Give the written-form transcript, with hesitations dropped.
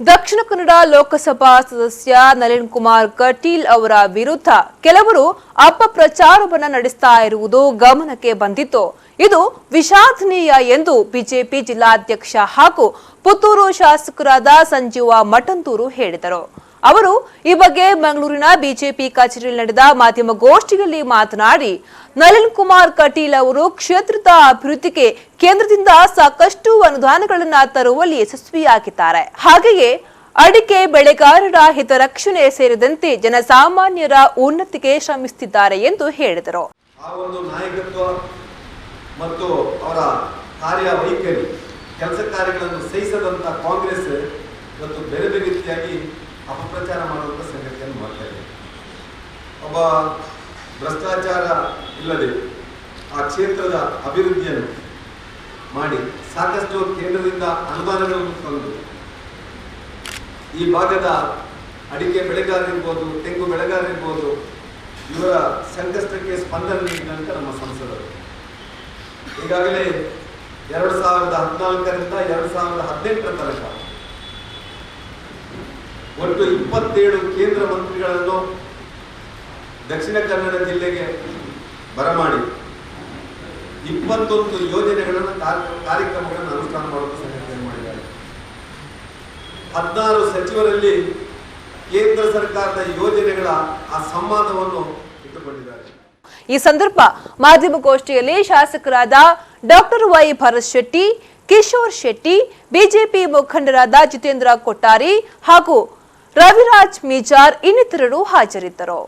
ದಕ್ಷಿಣ ಕನ್ನಡ ಲೋಕಸಭಾ ಸದಸ್ಯ ನಳಿನ್ ಕುಮಾರ್ ಕಟೀಲ್ ಅವರ ವಿರುದ್ಧ ಕೆಲವರು ಅಪಪ್ರಚಾರವನ್ನು ನಡೆಸ್ತಾ ಇರುವುದು ಗಮನಕ್ಕೆ ಬಂದಿತ್ತು. ಇದು ವಿಷಾದನೀಯ ಎಂದು ಬಿಜೆಪಿ ಜಿಲ್ಲಾಧ್ಯಕ್ಷ ಹಾಗೂ ಪುತ್ತೂರು ಶಾಸಕರಾದ ಸಂಜೀವ ಮಠಂತೂರು ಹೇಳಿದರು. ಅವರು ಈ ಬಗ್ಗೆ ಮಂಗಳೂರಿನ ಬಿಜೆಪಿ ಕಚೇರಿಯಲ್ಲಿ ನಡೆದ ಮಾಧ್ಯಮಗೋಷ್ಠಿಯಲ್ಲಿ ಮಾತನಾಡಿ, ನಳಿನ್ ಕುಮಾರ್ ಕಟೀಲ್ ಅವರು ಕ್ಷೇತ್ರದ ಅಭಿವೃದ್ಧಿಗೆ ಕೇಂದ್ರದಿಂದ ಸಾಕಷ್ಟು ಅನುದಾನಗಳನ್ನು ತರುವಲ್ಲಿ ಯಶಸ್ವಿಯಾಗಿದ್ದಾರೆ. ಹಾಗೆಯೇ ಅಡಿಕೆ ಬೆಳೆಗಾರರ ಹಿತರಕ್ಷಣೆ ಸೇರಿದಂತೆ ಜನಸಾಮಾನ್ಯರ ಉನ್ನತಿಗೆ ಶ್ರಮಿಸುತ್ತಿದ್ದಾರೆ ಎಂದು ಹೇಳಿದರು. ಆ ಒಂದು ನಾಯಕತ್ವ ಮತ್ತು ಅವರ ಕಾರ್ಯವೈಖರಿ ಕೆಲಸ ಕಾರ್ಯಗಳನ್ನು ಸಹಿಸದಂತ ಕಾಂಗ್ರೆಸ್ ಇವತ್ತು ಬೇರೆ ಬೇರೆ ರೀತಿಯಾಗಿ ಅಪಪ್ರಚಾರ ಮಾಡುವಂಥ ಸಂಗತಿಯನ್ನು ಮಾಡ್ತಾ ಇದೆ. ಒಬ್ಬ ಭ್ರಷ್ಟಾಚಾರ ಇಲ್ಲದೆ ಆ ಕ್ಷೇತ್ರದ ಅಭಿವೃದ್ಧಿಯನ್ನು ಮಾಡಿ ಸಾಕಷ್ಟು ಕೇಂದ್ರದಿಂದ ಅನುದಾನಗಳನ್ನು ತಂದು ಈ ಭಾಗದ ಅಡಿಕೆ ಬೆಳೆಗಾರರಿರ್ಬೋದು, ತೆಂಗು ಬೆಳೆಗಾರರಿರ್ಬೋದು, ಇವರ ಸಂಕಷ್ಟಕ್ಕೆ ಸ್ಪಂದನೆ ನೀಡಿದಂಥ ನಮ್ಮ ಸಂಸದರು ಈಗಾಗಲೇ 2014ರಿಂದ 2018 ತನಕ ಒಟ್ಟು 27 ಕೇಂದ್ರ ಮಂತ್ರಿಗಳನ್ನು ದಕ್ಷಿಣ ಕನ್ನಡ ಜಿಲ್ಲೆಗೆ ಬರಮಾಡಿ 21 ಯೋಜನೆಗಳನ್ನು ಕಾರ್ಯಕ್ರಮಗಳನ್ನು ಅನುಷ್ಠಾನ ಮಾಡುವ ಸಂಗತಿಯನ್ನು ಮಾಡಿದ್ದಾರೆ. 16 ಸಚಿವರಲ್ಲಿ ಕೇಂದ್ರ ಸರ್ಕಾರದ ಯೋಜನೆಗಳ ಆ ಸಂವಾದವನ್ನು ಇಟ್ಟುಕೊಂಡಿದ್ದಾರೆ. ಈ ಸಂದರ್ಭ ಮಾಧ್ಯಮಗೋಷ್ಠಿಯಲ್ಲಿ ಶಾಸಕರಾದ doctor Y Bharat Shetty, Kishore Shetty, BJP ಮುಖಂಡರಾದ ಜಿತೇಂದ್ರ ಕೊಟ್ಟಾರಿ ಹಾಗೂ ರವಿರಾಜ್ ಮೀಜಾರ್ ಇನ್ನಿತರರು ಹಾಜರಿದ್ದರು.